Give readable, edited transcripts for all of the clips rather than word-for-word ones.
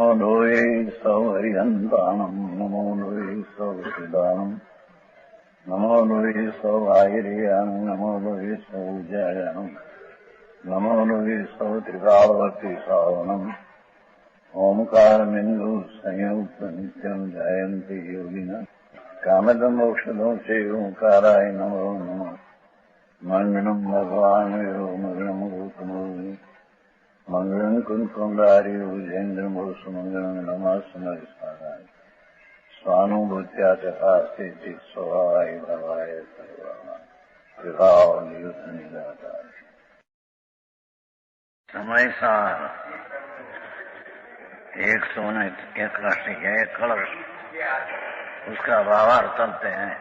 नमो लोये सौहरिहन्ताणम् नमो लोये सौहृदानम् नमो लोये सौभागिर्यानम् नमो लोये सौजायानम् नमो लोये सौत्रिकालवर्ति सावनम् ओंकारमिन्दु संयुक्त नित्यम् जयन्ति योगिनः कामदम् मोक्षदम् च ओंकाराय नमो नमः मङ्गलम् भगवान् वीरो मङ्गलम् गौतमो मंगलम कुंकुंडारी उजेन्द्र सुमंगलम नमः समरिसाराय स्वानुभूत्या चकास्ते स्वभावाय भवाय सर्वाय समय सार 101 राशि है एक कलश उसका भावार्थ चलते हैं।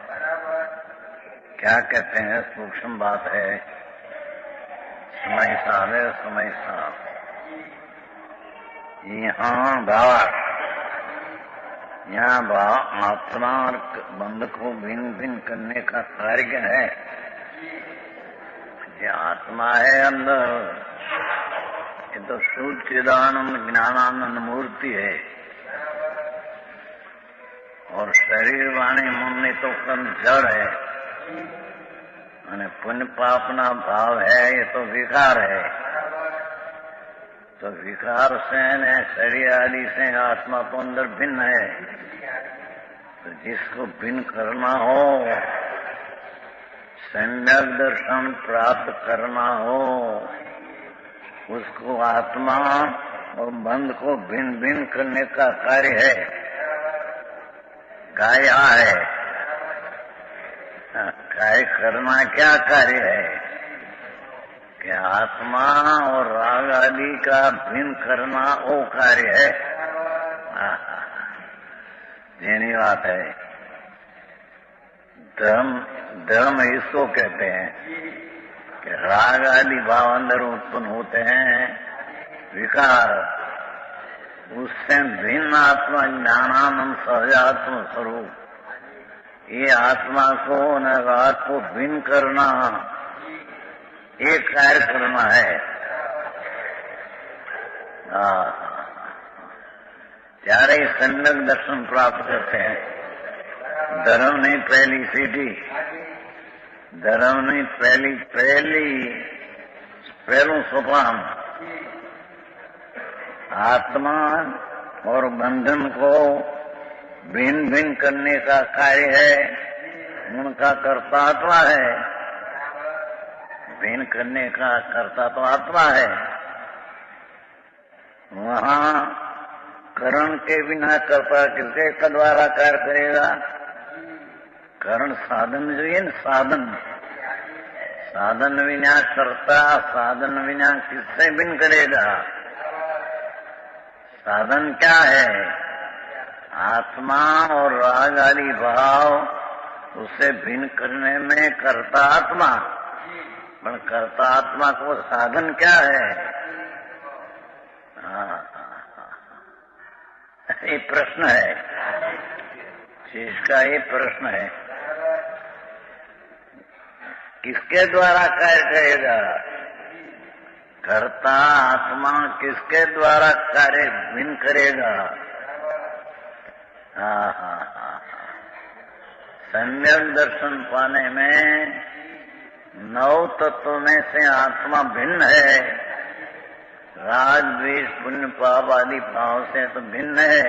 क्या कहते हैं? सूक्ष्म बात है। समय सार है, समय सार यहाँ भाव आत्मा और बंध को भिन्न भिन्न करने का कार्य है। ये आत्मा है अंदर, ये तो शुद्ध चिदानंद ज्ञानानंद मूर्ति है। और शरीर वाणी मन तो कर्म जड़ है और पुण्य पापना भाव है, ये तो विकार है। तो विकार से न शरीर आदि से आत्मा तो अंदर भिन्न है। तो जिसको भिन्न करना हो, सम्यक दर्शन प्राप्त करना हो, उसको आत्मा और बंध को भिन्न भिन्न करने का कार्य है। गाया है कार्य करना क्या कार्य है कि आत्मा और राग आदि का भिन्न करना वो कार्य है। यही बात है। धर्म इसको कहते हैं कि राग आदि भाव अंदर उत्पन्न होते हैं, विकार, उससे भिन्न आत्मा ज्ञानानंद सहजात्म स्वरूप, ये आत्मा को न राग को भिन्न करना एक कार्य करना है। चारे सम्यक दर्शन प्राप्त करते हैं। धर्म नहीं पहली सीढ़ी, धर्म नहीं पहलू सोपान। आत्मा और बंधन को भिन्न भिन्न करने का कार्य है, उनका कर्ता आत्मा है। भिन्न करने का कर्ता तो आत्मा है। वहाँ करण के बिना कर्ता किसके का द्वारा कार्य करेगा? करण साधन जो है न, साधन बिना कर्ता, साधन बिना किससे भिन्न करेगा? साधन क्या है? आत्मा और राग आदि भाव, उसे भिन्न करने में कर्ता आत्मा। पर कर्ता आत्मा को साधन क्या है? ये प्रश्न है, इसका ये प्रश्न है। किसके द्वारा कार्य करेगा? कर्ता आत्मा किसके द्वारा कार्य भिन्न करेगा? सम्यक दर्शन पाने में 9 तत्वों में से आत्मा भिन्न है। राग द्वेष पुण्य पाप आदि भाव से तो भिन्न है।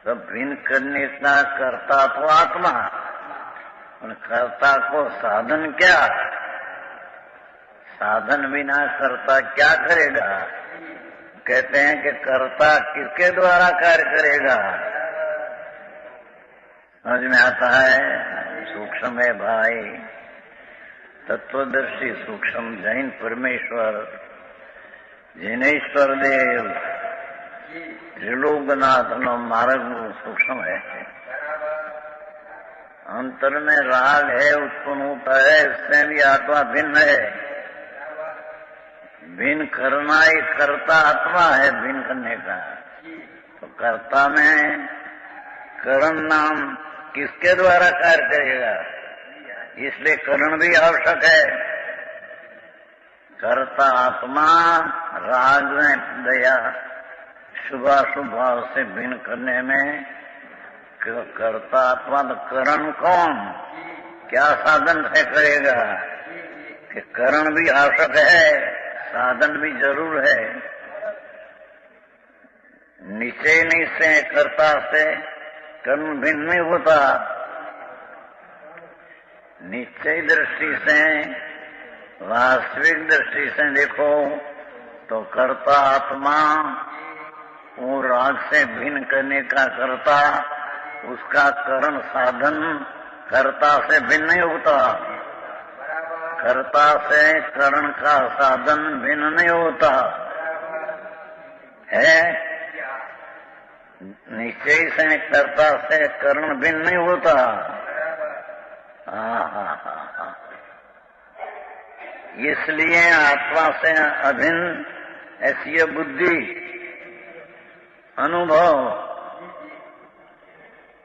तो भिन्न करने का कर्ता तो आत्मा, और कर्ता को साधन क्या? साधन बिना कर्ता क्या करेगा? कहते हैं कि कर्ता किसके द्वारा कार्य करेगा? समझ में आता है? सूक्ष्म है भाई। तत्वदर्शी सूक्ष्म जैन परमेश्वर जिनेश्वर देव त्रिलोकनाथ नो मार्ग सूक्ष्म है। अंतर में राग है, उत्पन्न होता है, इससे भी आत्मा भिन्न है। भिन्न करना ही कर्ता आत्मा है, भिन्न करने का। तो कर्ता में करण नाम किसके द्वारा कार्य करेगा? इसलिए करण भी आवश्यक है। कर्ता आत्मा, राग में दया, शुभाशुभ भाव से भिन्न करने में कर्ता अथवा करण कौन, क्या साधन से करेगा? कि करण भी आवश्यक है, साधन भी जरूर है। निश्चय नहीं से कर्ता से कर्म भिन्न नहीं होता। निश्चय दृष्टि से, वास्तविक दृष्टि से देखो तो कर्ता आत्मा वो राग से भिन्न करने का कर्ता, उसका करण साधन कर्ता से भिन्न नहीं होता। कर्ता से करण का साधन भिन्न नहीं होता है। निश्चय से कर्ता से करण भिन्न नहीं होता। इसलिए आत्मा से अभिन्न ऐसी बुद्धि, अनुभव,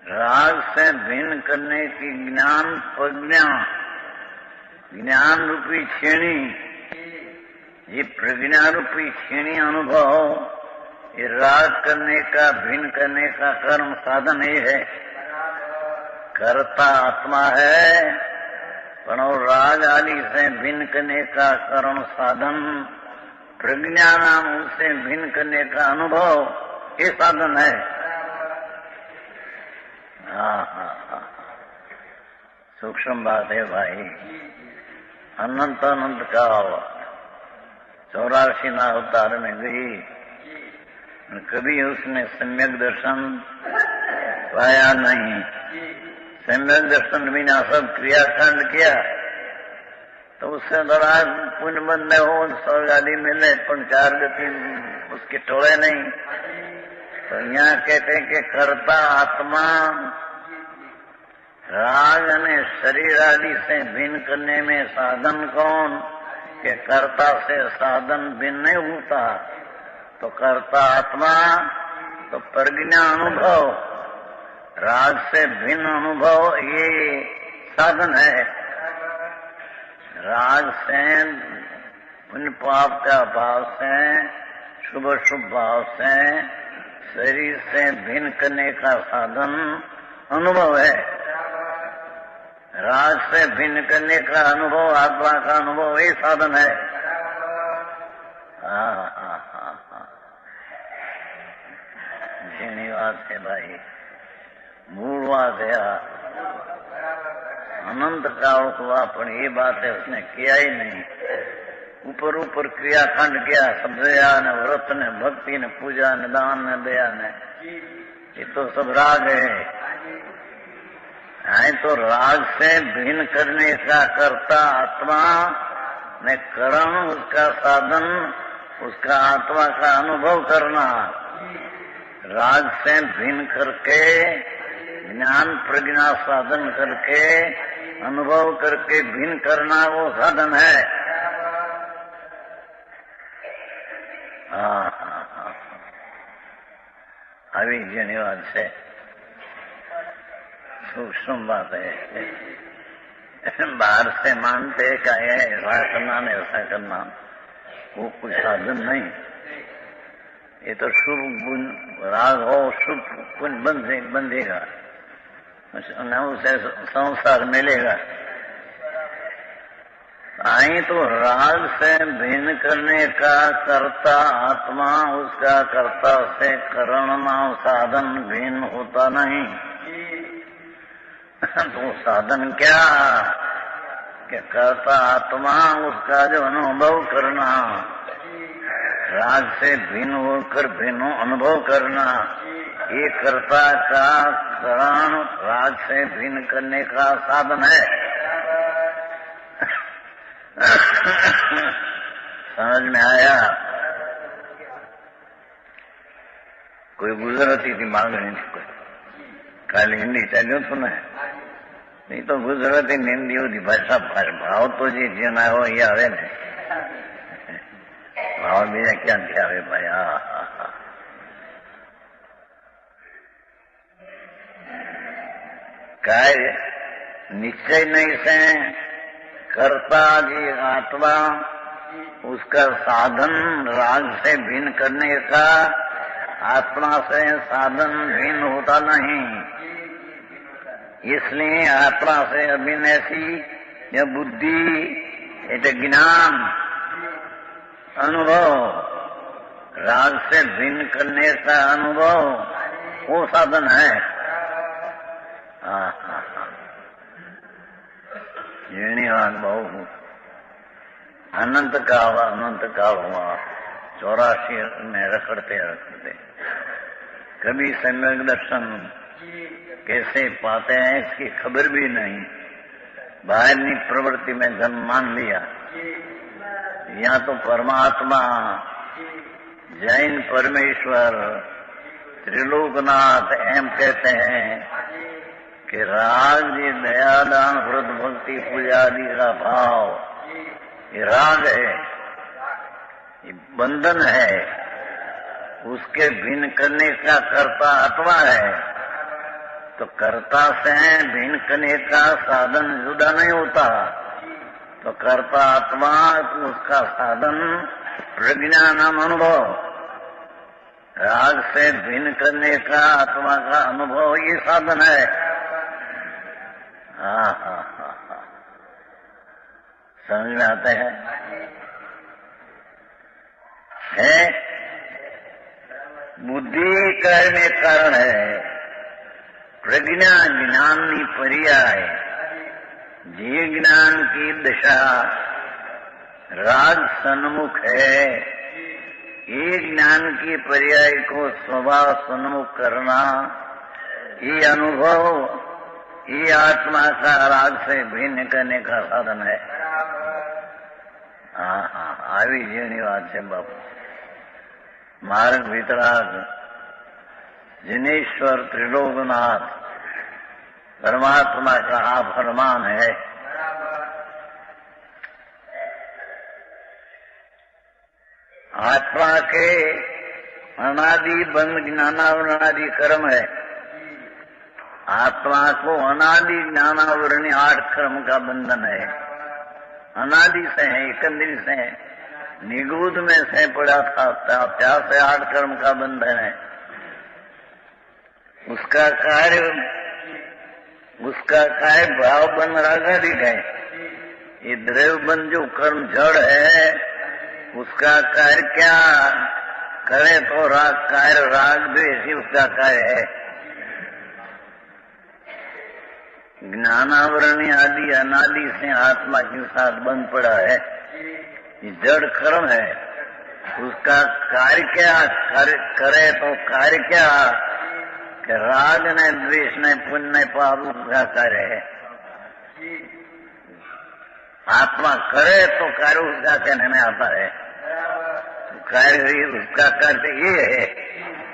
राग से भिन्न करने की ज्ञान प्रज्ञा, ज्ञान रूपी श्रेणी, ये प्रज्ञा रूपी श्रेणी अनुभव, ये राग करने का भिन्न करने का कर्म साधन ही है। कर्ता आत्मा है, पर राग आदि से भिन्न करने का कर्म साधन, प्रज्ञा नाम उसे भिन्न करने का अनुभव, ये साधन है। सूक्ष्म बात है भाई। अनंत अनंत का 84 अवतार में गई, कभी उसने सम्यक दर्शन पाया नहीं। सम्यक दर्शन बिना सब क्रियाकांड किया तो उससे बड़ा पुण्य बंद हो, स्वर्ग आदि मिले, पर 4 गति उसके टोले नहीं। तो यहाँ कहते हैं कि कर्ता आत्मा राग ने शरीर आदि से भिन्न करने में साधन कौन? कि कर्ता से साधन भिन्न नहीं होता। तो कर्ता आत्मा तो प्रज्ञा अनुभव, राग से भिन्न अनुभव, ये साधन है। राग से पुण्य पाप का भाव से, शुभ शुभ भाव से शरीर से भिन्न करने का साधन अनुभव है। राग से भिन्न करने का अनुभव, आत्मा का अनुभव, ये साधन है। झीणी बात है भाई, मूल बात है। अनंत काल हुआ, पर ये बात है उसने किया ही नहीं। ऊपर ऊपर क्रियाकांड किया, सब दया ने, व्रत ने, भक्ति ने, पूजा ने, दान ने, दया ने, ये तो सब राग है। तो राग से भिन्न करने का कर्ता आत्मा ने करण, उसका साधन, उसका आत्मा का अनुभव करना। राग से भिन्न करके ज्ञान प्रज्ञा साधन करके अनुभव करके भिन्न करना, वो साधन है। अभी धन्यवाद से सूक्ष्म बात है। बाहर से मानते का है ऐसा करना नहीं, ऐसा करना, वो कुछ साधन नहीं। ये तो शुभ गुण राग हो, शुभ गुण बंधेगा, उसे संसार मिलेगा। आई तो राग से भिन्न करने का कर्ता आत्मा, उसका कर्ता से करण नाम साधन भिन्न होता नहीं। तो साधन क्या? कि कर्ता आत्मा, उसका जो अनुभव करना, राग से भिन्न होकर भिन्न अनुभव करना, ये कर्ता का करण राग से भिन्न करने का साधन है। समझ में आया? कोई गुजराती थी मांगनी थी, कोई काली हिंदी चाल्यो तो न, नहीं तो गुजराती हिंदी होती भाषा भाव तो जी जेना हो ये आवे ने, भाव बीजा क्या आवे भाई। कार्य निश्चय नहीं से कर्ता जी आत्मा, उसका साधन राग से भिन्न करने का आत्मा से साधन भिन्न होता नहीं, इसलिए आत्मा से अभिनयसी या बुद्धि એટલે ज्ञान अनुभव, राग से भिन्न करने का अनुभव वो साधन है। जीर्णिवान बहु अनंत काल हुआ 84 में रखड़ते कभी सम्यक दर्शन कैसे पाते हैं इसकी खबर भी नहीं, बाहरनी प्रवृत्ति में जन्म मान लिया। यहाँ तो परमात्मा, जैन परमेश्वर, त्रिलोकनाथ एम कहते हैं कि राग जी दयादान व्रत भक्ति पूजा आदि का भाव ये राग है, ये बंधन है, उसके भिन्न करने का कर्ता आत्मा है। तो कर्ता से भिन्न करने का साधन जुदा नहीं होता, तो कर्ता आत्मा उसका साधन प्रज्ञानम अनुभव, राग से भिन्न करने का आत्मा का अनुभव ये साधन है। समझ में आते हैं? बुद्धि कर्म में कारण है, प्रज्ञा ज्ञाननी पर्याय, जी ज्ञान की दशा राग सन्मुख है। ये ज्ञान की पर्याय को स्वभाव सन्मुख करना, ये अनुभव, ये आत्मा का राग से भिन्न करने का साधन है। આવી જેની વાત છે બાપુ। માર્ગ વિતરાગ जिनेश्वर त्रिलोकनाथ परमात्मा का फरमान है। आत्मा के अनादि बंध ज्ञानावरणादि कर्म है। आत्मा को अनादि ज्ञानावरणी 8 कर्म का बंधन है। अनादि से है, एकंदरी से है, निगूढ़ में से पड़ा था, प्यास से 8 कर्म का बंधन है। उसका कार्य भाव बन रागादि है। ये द्रव्य बन जो कर्म जड़ है, उसका कार्य क्या करे तो कार्य राग द्वेष ही उसका कार्य है। ज्ञानावरणी आदि अनादि से आत्मा के साथ बंध पड़ा है, ये जड़ कर्म है। उसका कार्य क्या करे तो कार्य क्या कि राग ने द्वेष ने पुण्य ने पाप उसका कार्य है। आत्मा करे तो कार्य उसका कहने में आता है। कार्य उसका कार्य ये है,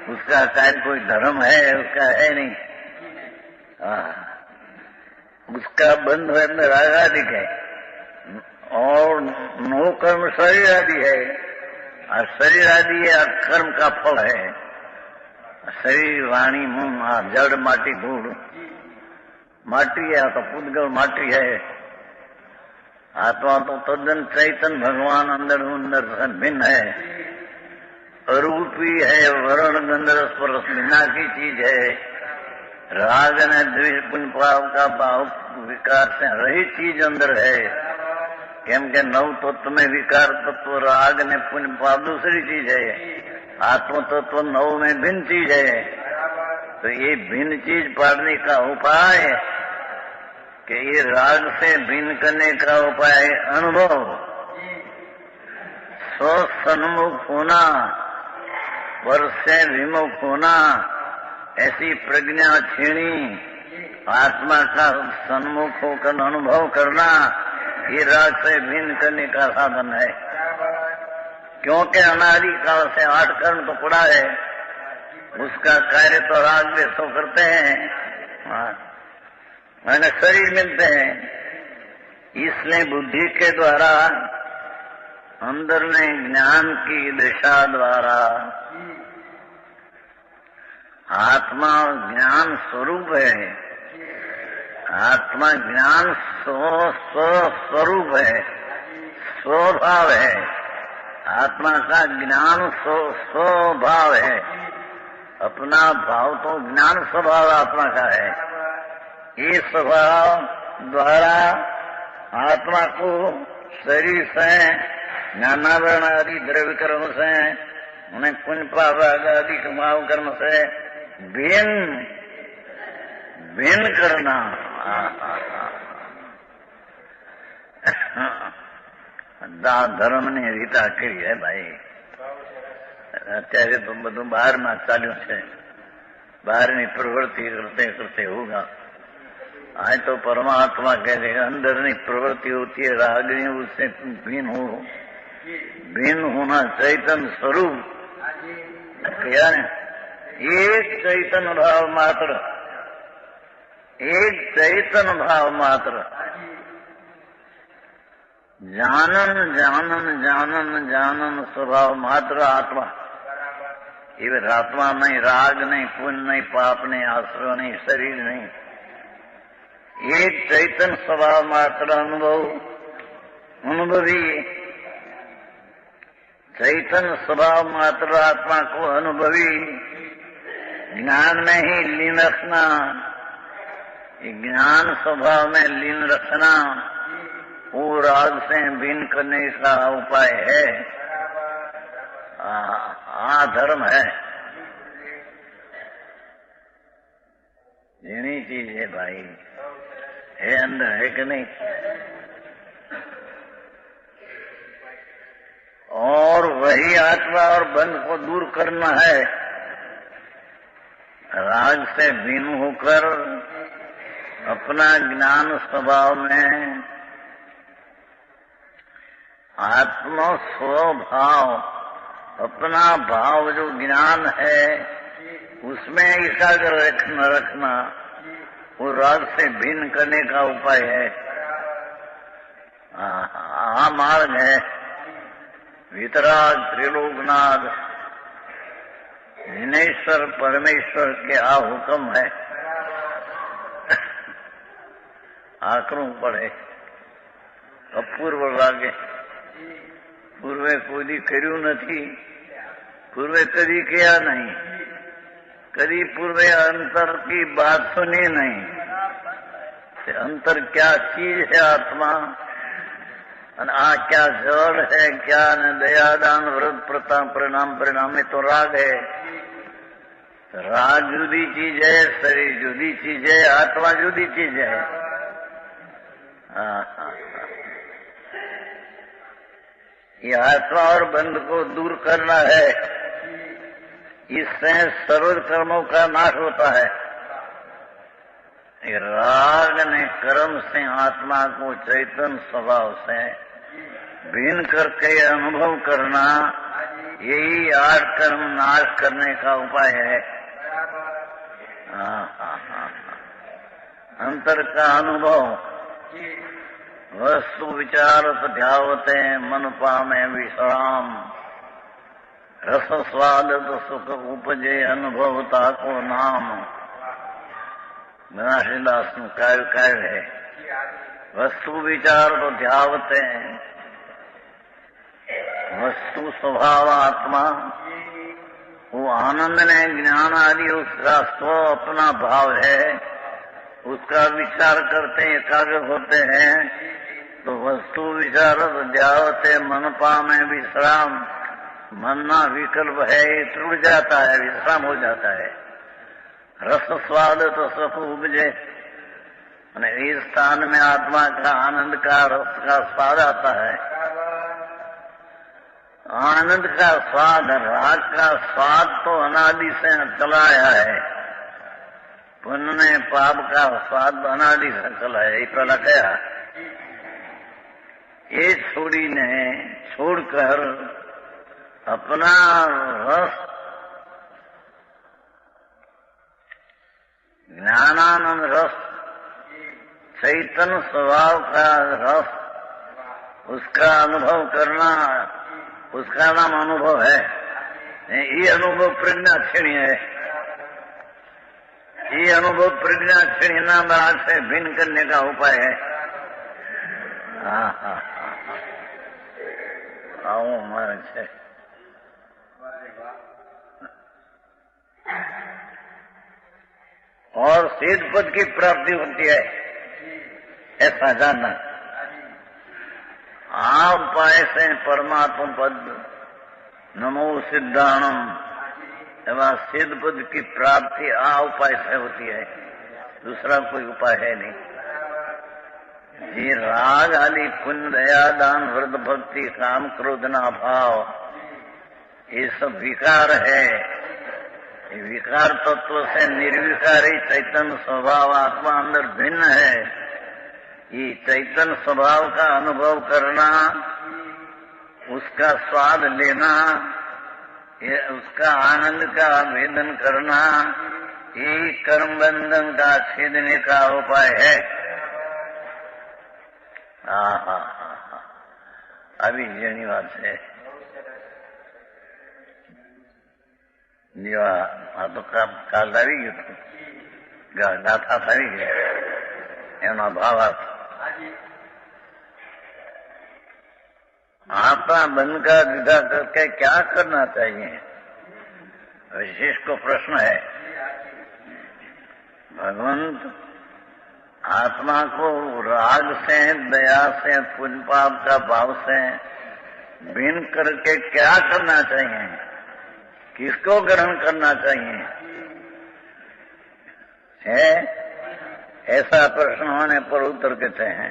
उसका कार्य कोई धर्म है उसका है नहीं। उसका बंध है राग आदि है और 9 कर्म शरीर आदि है। और शरीर आदि कर्म का फल है। शरीर वाणी मुंह जड़ माटी धूल माटी है, तो पुद्गल माटी है। आत्मा तो तद्दन चैतन भगवान अंदर भिन्न है, अरूपी है, वर्ण गंधर स्पर्श बिना की चीज है। राग ने द्वेष पुण्य पाप का भाव विकार से रहित चीज अंदर है। केम के 9 तत्व में विकार तत्व राग ने पुण्य पाप दूसरी चीज है। आत्म तत्व 9 में भिन्न चीज है। तो ये भिन्न चीज पाड़ने का उपाय कि ये राग से भिन्न करने का उपाय अनुभव, स्व सन्मुख होना, पर से विमुख होना, ऐसी प्रज्ञा छीनी, आत्मा का सन्मुख होकर अनुभव करना, ये राग से भिन्न करने का साधन है। क्योंकि अनादि काल से 8 कर्म तो पड़ा है, उसका कार्य तो राग द्वेष तो करते हैं, मैंने शरीर मिलते हैं। इसलिए बुद्धि के द्वारा अंदर में ज्ञान की दिशा द्वारा आत्मा ज्ञान स्वरूप है। आत्मा ज्ञान स्वरूप है, स्वभाव है। आत्मा का ज्ञान स्वभाव है। अपना भाव तो ज्ञान स्वभाव आत्मा का है। ये स्वभाव द्वारा आत्मा को शरीर से, ज्ञानावरण आदि द्रव्य कर्म से, उन्हें पुण्य पाप आदि कमाव कर्म से भिन्न करना। ધર્મની રીત આખરી હે ભાઈ. અત્યારે તો બધું બહારમાં ચાલ્યું છે, બહારની પ્રવૃત્તિ કરते करते होगा। आज तो परमात्मा कह देगा अंदर की प्रवृत्ति होती है रागनी, उससे भिन्न होना चैतन्य स्वरूप क्या है? एक चैतन्य भाव मात्र, एक चैतन्य भाव मात्र, जानन जानन जानन जानन स्वभाव मात्र आत्मा। ये आत्मा नहीं, राग नहीं, पुण्य नहीं, पाप नहीं, आश्रय नहीं, शरीर नहीं, एक चैतन्य स्वभाव मात्र अनुभवी चैतन्य स्वभाव मात्र आत्मा को अनुभवी ज्ञान में ही लीन रखना, ज्ञान स्वभाव में लीन रखना वो राग से भिन्न करने का उपाय है। धर्म है, यही चीज है भाई, है अंदर, है कि नहीं? और वही आत्मा और बंध को दूर करना है। राग से भिन्न होकर अपना ज्ञान स्वभाव में आत्मा स्वभाव, अपना भाव जो ज्ञान है उसमें एकाग्र रखना वो राग से भिन्न करने का उपाय है। मार्ग है वितराग त्रिलोकनाथ जिनेश्वर परमेश्वर के हुक्म है। आकरों पड़े अपूर्व लागे, पूर्वे कोई कर्યું નથી, पूर्वे कभी किया नहीं, कभी पूर्वे अंतर की बात सुनी नहीं। अंतर क्या चीज है आत्मा, क्या जड़ है, क्या न दयादान व्रत प्रताप परिणाम, परिणाम में तो राग है। राग जुदी चीज है, शरीर जुदी चीज है, आत्मा जुदी चीज है। ये आत्मा और बंध को दूर करना है, इससे सर्व कर्मों का नाश होता है। राग ने कर्म से आत्मा को चैतन्य स्वभाव से भिन्न करके अनुभव करना, यही आठ कर्म नाश करने का उपाय है। अंतर का अनुभव वस्तु विचार ध्यावते मन पामे विश्राम, रस स्वाद सुख उपजे अनुभवता को नाम। गणाशीदास काव्य है। वस्तु विचार तो ध्यावते, वस्तु स्वभाव आत्मा, वो आनंद ने ज्ञान आदि उसका स्व अपना भाव है, उसका विचार करते एकाग्र होते हैं तो वस्तु विचार ध्यावते मन पामे विश्राम। मन ना विकल्प है, टूट जाता है, विश्राम हो जाता है। रस स्वाद तो सुख उपजे, इस स्थान में आत्मा का आनंद का रस का स्वाद आता है। आनंद का स्वाद, राग का स्वाद तो अनादि से चला आया है, पुण्य ने पाप का स्वाद अनादि से चला है। पहला क्या ये छोड़ी ने छोड़कर अपना रस ज्ञानानंद रस, चैतन्य स्वभाव का रस, उसका अनुभव करना, उसका नाम अनुभव है। ये अनुभव प्रज्ञा क्षीणी है। ये अनुभव प्रज्ञा क्षीणी नाम राग से भिन्न करने का उपाय है। आओ मार्ग से और सिद्ध पद की प्राप्ति होती है, ऐसा जानना। आ उपाय से परमात्मा पद नमो सिद्धाणम, एवं सिद्ध पद की प्राप्ति आ उपाय से होती है, दूसरा कोई उपाय है नहीं। ये राग आदि पुण्य दया दान व्रत भक्ति काम क्रोध ना भाव, ये सब विकार है। ये विकार तत्व से निर्विकारी चैतन्य स्वभाव आत्मा अंदर भिन्न है। ये चैतन्य स्वभाव का अनुभव करना, उसका स्वाद लेना, ये उसका आनंद का आवेदन करना, ये कर्म बंधन का छेदने का उपाय है। अभी જેની વાત છે આ તો કાલ આવી ગયું હતું, ગાથા આવી ગઈ, એનો ભાવ आता बंद का विदा करके क्या करना चाहिए, विशेष को प्रश्न है। भगवंत आत्मा को राग से दया से पुण्य पाप का भाव से भिन्न करके क्या करना चाहिए, किसको ग्रहण करना चाहिए है, ऐसा प्रश्न होने पर उत्तर कहते हैं।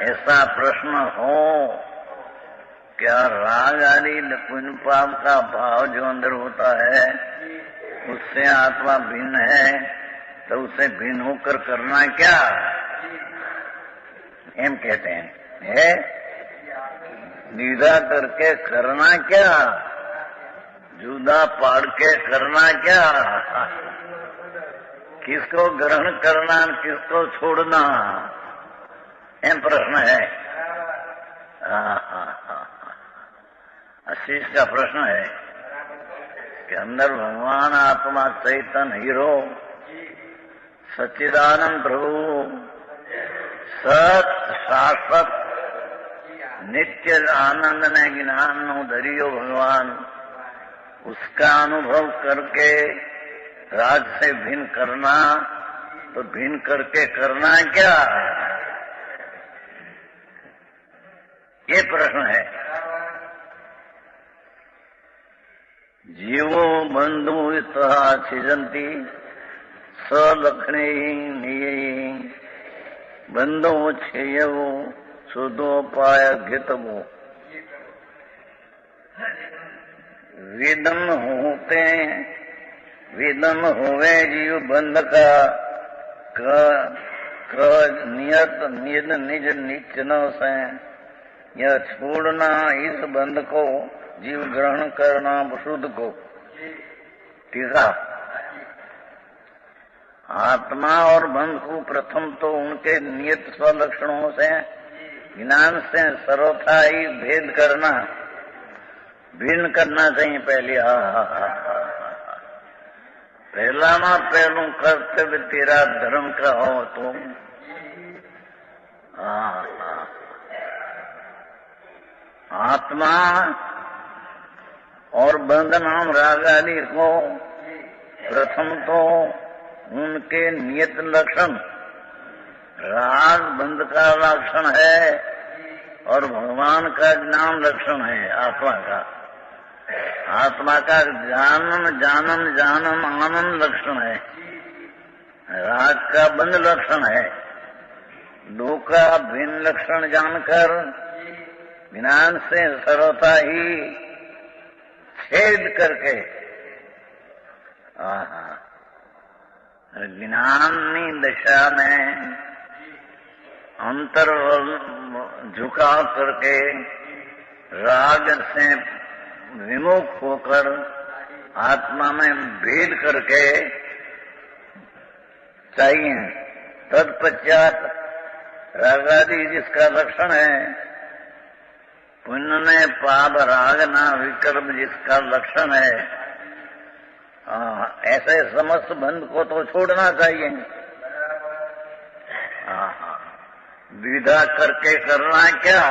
ऐसा प्रश्न हो क्या राग आदि पुण्य पाप का भाव जो अंदर होता है उससे आत्मा भिन्न है, तो उसे भिन्न होकर करना क्या, एम कहते हैं। है जुदा करके करना क्या, जुदा पाड़ के करना क्या, किसको ग्रहण करना किसको छोड़ना, एम प्रश्न है। आशीष का प्रश्न है कि अंदर भगवान आत्मा चैतन्य हीरो सच्चिदानंद प्रभु सत शाश्वत नित्य आनंद ने ज्ञान नो दरियो भगवान, उसका अनुभव करके राग से भिन्न करना, तो भिन्न करके करना क्या, ये प्रश्न है। जीवो बंधु इतः छिजंती सलक्षणे निये, बंधो छेयवो सुदोपाय घितवो, विदम होते विदम होवे जीव बंध का नियत निज निज निचन से, यह छोड़ना इस बंध को जीव ग्रहण करना शुद्ध को। तीसरा, आत्मा और बंध को प्रथम तो उनके नियत स्वलक्षणों से ज्ञान से सर्वथा ही भेद करना, भिन्न करना चाहिए। पहले पहला ना पहलू कर्तव्य तेरा धर्म का हो तो आत्मा और बंध नाम राग आदि को प्रथम तो उनके नियत लक्षण, राग बंध का लक्षण है और भगवान का ज्ञान लक्षण है। आत्मा का जानन जानन जानन आनंद लक्षण है, राग का बंध लक्षण है। दो का भिन्न लक्षण जानकर ज्ञान से सर्वथा ही छेद करके ज्ञानी दशा में अंतर झुकाव करके राग से विमुख होकर आत्मा में भेद करके चाहिए। तत्पश्चात रागादि जिसका लक्षण है, पुण्य में पाप राग ना विकल्प जिसका लक्षण है, ऐसे समस्त बंध को तो छोड़ना चाहिए। विदा करके करना क्या,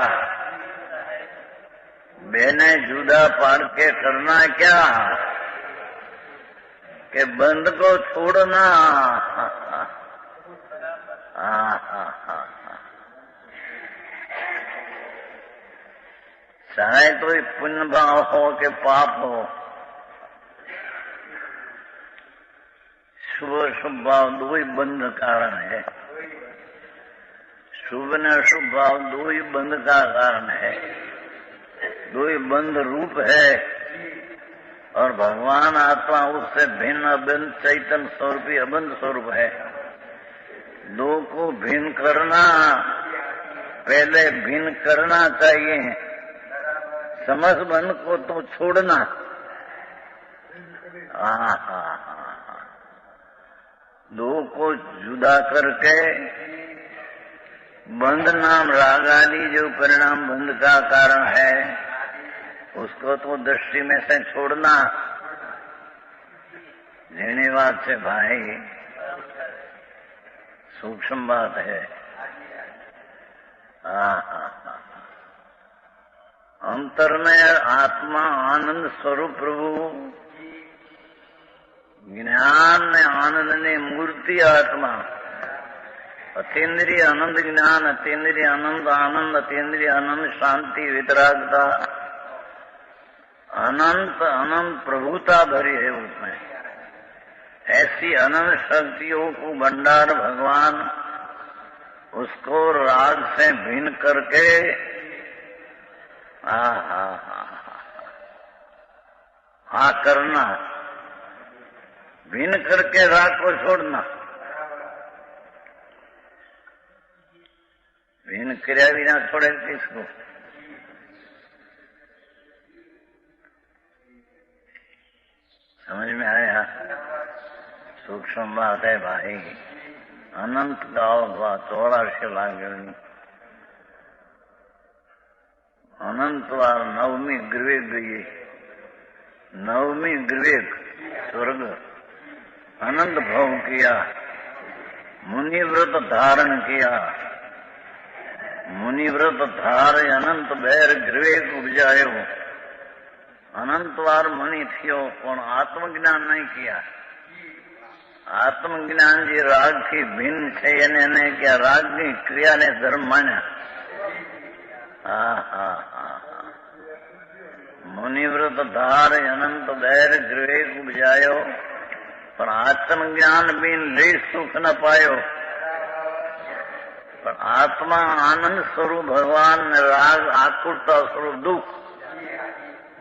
बहने जुदा पाड़ के करना क्या, कि बंध को छोड़ना चाहे कोई पुण्य भाव हो कि पाप हो, शुभ अशुभ भाव दो ही बंध कारण है। शुभ ने अशुभ भाव दो ही बंध का कारण है, दो ही बंध रूप है। और भगवान आत्मा उससे भिन्न अबंध चैतन्य स्वरूपी अबंध स्वरूप है। दो को भिन्न करना, पहले भिन्न करना चाहिए, समस्त बंध को तो छोड़ना। दो को जुदा करके बंध नाम राग आदि जो परिणाम बंध का कारण है, उसको तो दृष्टि में से छोड़ना। झीणी बात से भाई, सूक्ष्म बात है। अंतर में आत्मा आनंद स्वरूप प्रभु, ज्ञान में आनंद ने मूर्ति आत्मा, अतीन्द्रिय आनंद ज्ञान, अतीन्द्रिय आनंद आनंद, अतीन्द्रिय आनंद शांति वितरागता, अनंत अनंत प्रभुता भरी है उसमें। ऐसी अनंत शक्तियों को भंडार भगवान उसको राग से भिन्न करके करना, भिन्न करके राग को छोड़ना। भिन्न क्रिया बिना छोड़े किसको? समझ में आया? सूक्ष्म बात है भाई। अनंत गाओ हुआ 84 लाख अनंत बार नवमी ग्रवेग गई, नवमी ग्रवेग स्वर्ग अनंत भोग किया, मुनि व्रत धारण किया, मुनि व्रत धार अनंत बैर ग्रवेग उपजायो, अनंत बार मुनि थियो पण आत्मज्ञान नहीं किया। आत्मज्ञान जी राग की भिन्न है, એને क्या राग की क्रिया ने धर्म मान्या। मुनिव्रत धार अनंत बैर ग्रवेग उपजायो, पर आत्मज्ञान बिन ले सुख न पायो। पर आत्मा आनंद स्वरूप भगवान ने राग आकुरता स्वरूप दुख,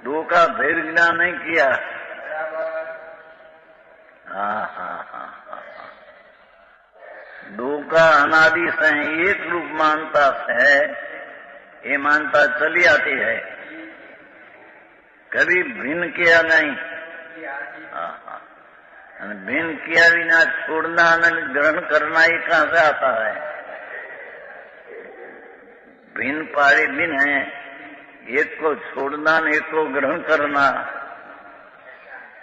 दुख का भेद ज्ञान नहीं किया। दुख का अनादि से एक रूप मानता है, ये मानता चली आती है, कभी भिन्न किया नहीं। भिन्न किया बिना छोड़ना न ग्रहण करना ही कहां से आता है? भिन्न पाड़े भिन्न है, एक को छोड़ना न एक को ग्रहण करना,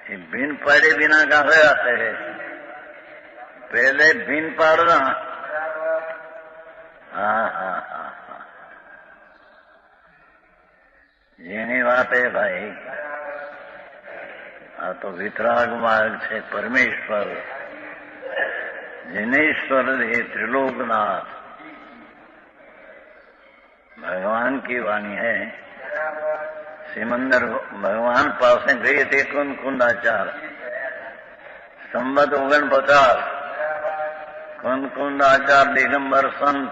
ये भिन्न पाड़े बिना कहां से आते हैं? पहले भिन्न पाड़ना। જેની વાત है भाई, આ તો વિતરાગ માર્ગ છે। પરમેશ્વર जिनेश्वर है, त्रिलोकनाथ भगवान की वाणी है। सिमंदर भगवान पास गए थे कुंदाचार, संबत 49 कुंदाचार दिगंबर संत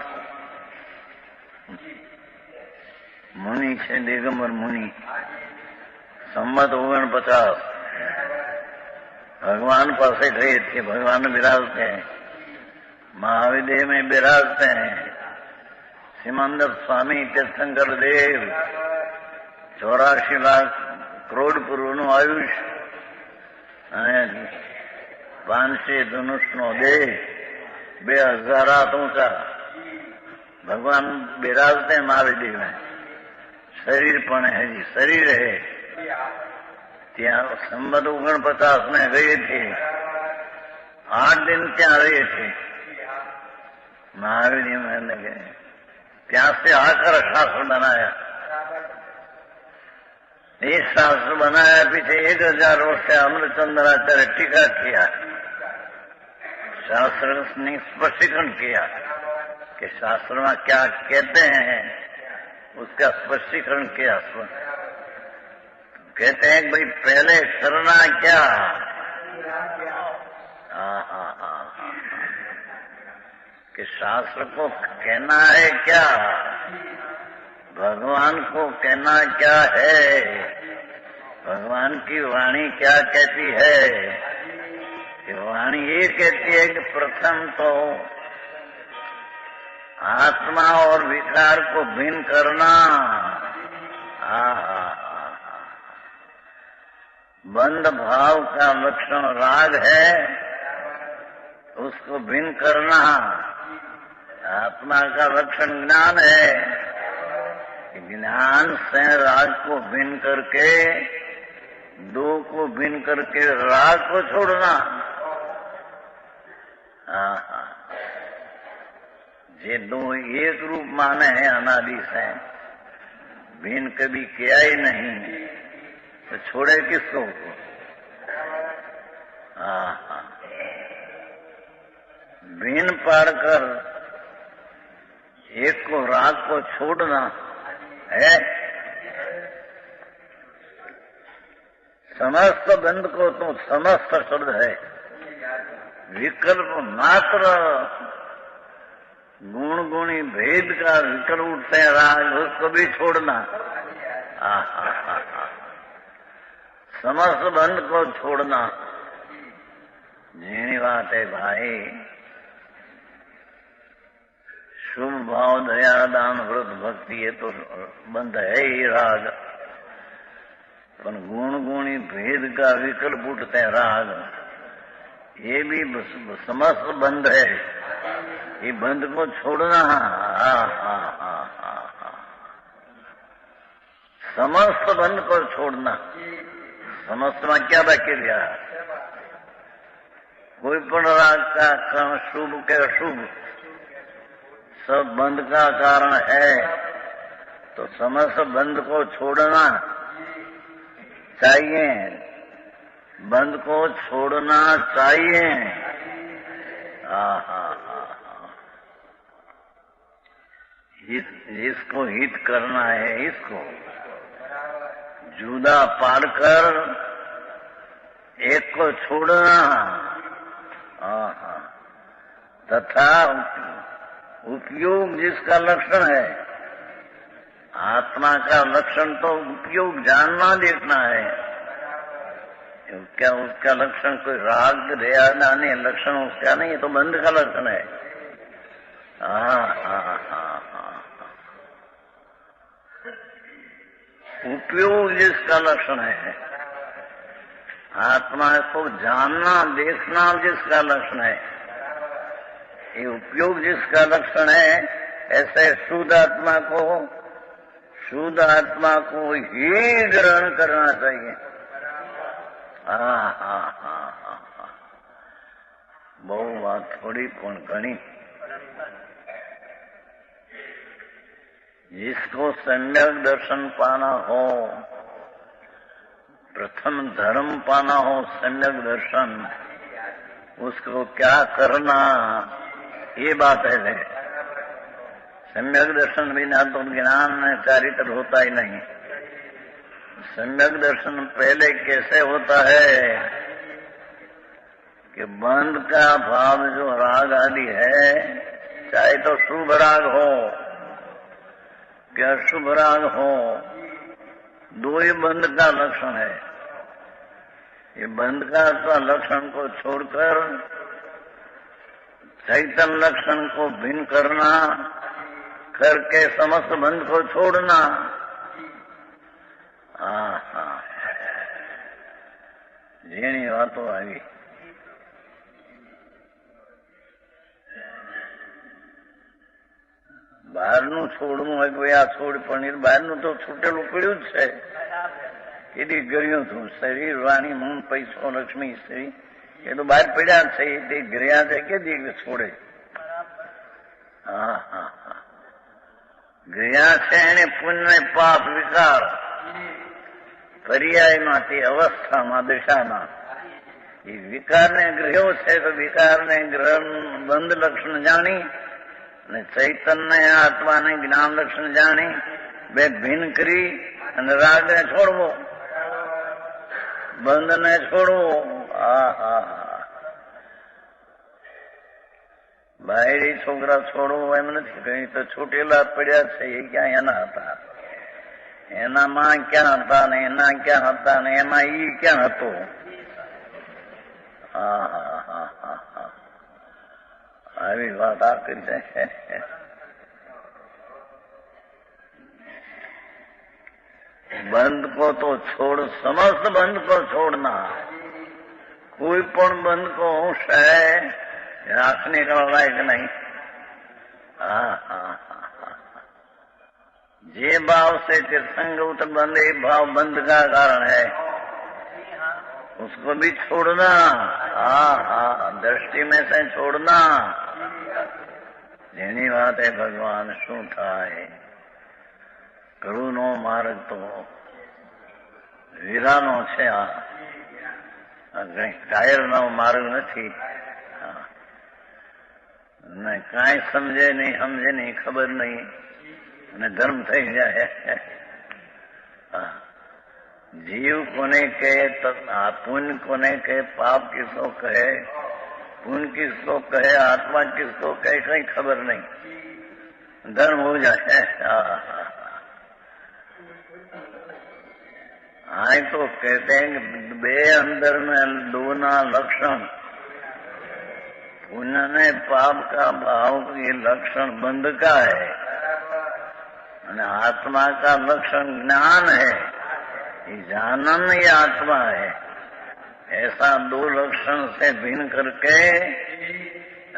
मुनि છે, दिगंबर मुनि। संबत 49 भगवान पास गए थे। भगवान विराजते हैं, महाविदेह में विराजते हैं। सिमंदर स्वामी तीर्थंकर देव 84 लाख करोड़ પૂર્વનું આયુષ અને 500 ધનુષનો દેહ, 2000 हाथ ऊंचा भगवान विराजते हैं महाविदेह में। शरीर पण है जी, शरीर है। ત્યાં સંબત 49 में गए थे, 8 दिन ત્યાં रहे थे महावीर में लगे। ત્યાં से आकर शास्त्र बनाया। ये शास्त्र बनाया पीछे 1000 वर्ष से अमृतचंद्राचार्य टीका किया, शास्त्र ने स्पष्टीकरण किया कि शास्त्र में क्या कहते हैं। उसका स्पष्टीकरण किया। कहते हैं भाई पहले करना क्या? कि शास्त्र को कहना है क्या, भगवान को कहना क्या है, भगवान की वाणी क्या कहती है? कि वाणी ये कहती है कि प्रथम तो आत्मा और विकार को भिन्न करना। बंध भाव का लक्षण राग है, उसको भिन्न करना। आत्मा का लक्षण ज्ञान है, ज्ञान से राग को भिन्न करके, दो को भिन्न करके राग को छोड़ना। ये दो एक रूप माने हैं अनादि से, भिन्न कभी किया ही नहीं, तो छोड़े किसको? भिन्न पाड़कर एक को राग को छोड़ना है। समस्त बंध को तो समस्त शब्द है, विकल्प मात्र गुण गुणी भेद का विकल्प उठते हैं राग, उसको भी छोड़ना। समस्त बंध को छोड़ना झीणी बात है भाई। शुभ भाव दया दान व्रत भक्ति ये तो बंध है ही राग, पर गुण गुणी भेद का विकल्प उठते हैं राग, ये भी समस्त बंध है। ये बंध को छोड़ना। समस्त बंध को छोड़ना। समस्त में क्या बाकी दिया? कोई पण राग का कारण शुभ के अशुभ सब बंध का कारण है, तो समस्त बंध को छोड़ना चाहिए, बंध को छोड़ना चाहिए। जिसको हित करना है, इसको जुदा पाड़कर एक को छोड़ना। तथा उपयोग जिसका लक्षण है, आत्मा का लक्षण तो उपयोग जानना देखना है। क्या उसका लक्षण कोई राग दया नहीं, लक्षण उसका नहीं, तो बंध का लक्षण है। उपयोग जिसका लक्षण है, आत्मा को जानना देखना जिसका लक्षण है, ये उपयोग जिसका लक्षण है, ऐसे शुद्ध आत्मा को ही ग्रहण करना चाहिए। बहु बात थोड़ी पण घनी। जिसको सम्यक दर्शन पाना हो, प्रथम धर्म पाना हो, सम्यक दर्शन, उसको क्या करना, ये बात है। सम्यक दर्शन बिना तो ज्ञान चारित्र होता ही नहीं। सम्यक दर्शन पहले कैसे होता है कि बंध का भाव जो राग आदि है, चाहे तो शुभ राग हो क्या अशुभ राग हो, दो ही बंध का लक्षण है। ये बंध का लक्षण को छोड़कर चैतन्य लक्षण को भिन्न करना, करके समस्त बंध को छोड़ना। झीणी बातों आई। બહારનું છોડવું હોય કોઈ આ છોડ પનીર બહારનું તો છૂટેલું પડ્યું જ છે. એથી ગળ્યું હતું શરીર વાણી મૂન પૈસો લક્ષ્મી સ્ત્રી એ તો બહાર પડ્યા છે. તે ગળ્યા છે કે છોડે ગયા છે એને પુણ્ય પાપ વિકાર પર્યાયમાં તે અવસ્થામાં દશામાં એ વિકારને ગ્રહ્યો છે તો વિકારને ગ્રહણ બંધ લક્ષણ જાણી અને ચૈતન્ય આત્માને જ્ઞાન લક્ષણ જાણી બે ભીન કરી અને રાગને છોડવો, બંધને છોડવો. બાયડી છોકરા છોડવો એમ નથી કહ્યું, તો છૂટેલા પડ્યા છે એ ક્યાં એના હતા, એનામાં ક્યાં હતા ને એના ક્યાં હતા ને એમાં ઈ ક્યાં હતો. આવી વાત આ કરી છે. બંધ को तो छोड़, समस्त बंध को छोड़ना, कोई पण बंध को अंश है राखने का लायक नहीं. जे भाव से तीर्थंग उतर बंध, ये भाव बंध का कारण है, उसको भी छोड़ना. दृष्टि में से छोड़ना. જેની વાત है भगवान શું થાય. કરુનો માર્ગ તો વીરાનો છે, કાયરનો માર્ગ નથી. કાંઈ સમજે નહીં, ખબર નહીં અને ધર્મ થઈ જાય. जीव कोने कहे, पुण्य कोने कहे, पाप किसको कहे, पुण्य किसको कहे, आत्मा किसको कहे, कहीं खबर नहीं, धर्म हो जाए. हाँ तो कहते हैं कि बे अंदर में दो ना लक्षण, पुण्य ने पाप का भाव ये लक्षण बंध का है और आत्मा का लक्षण ज्ञान है. जानन ये आत्मा है. ऐसा दो लक्षण से भिन्न करके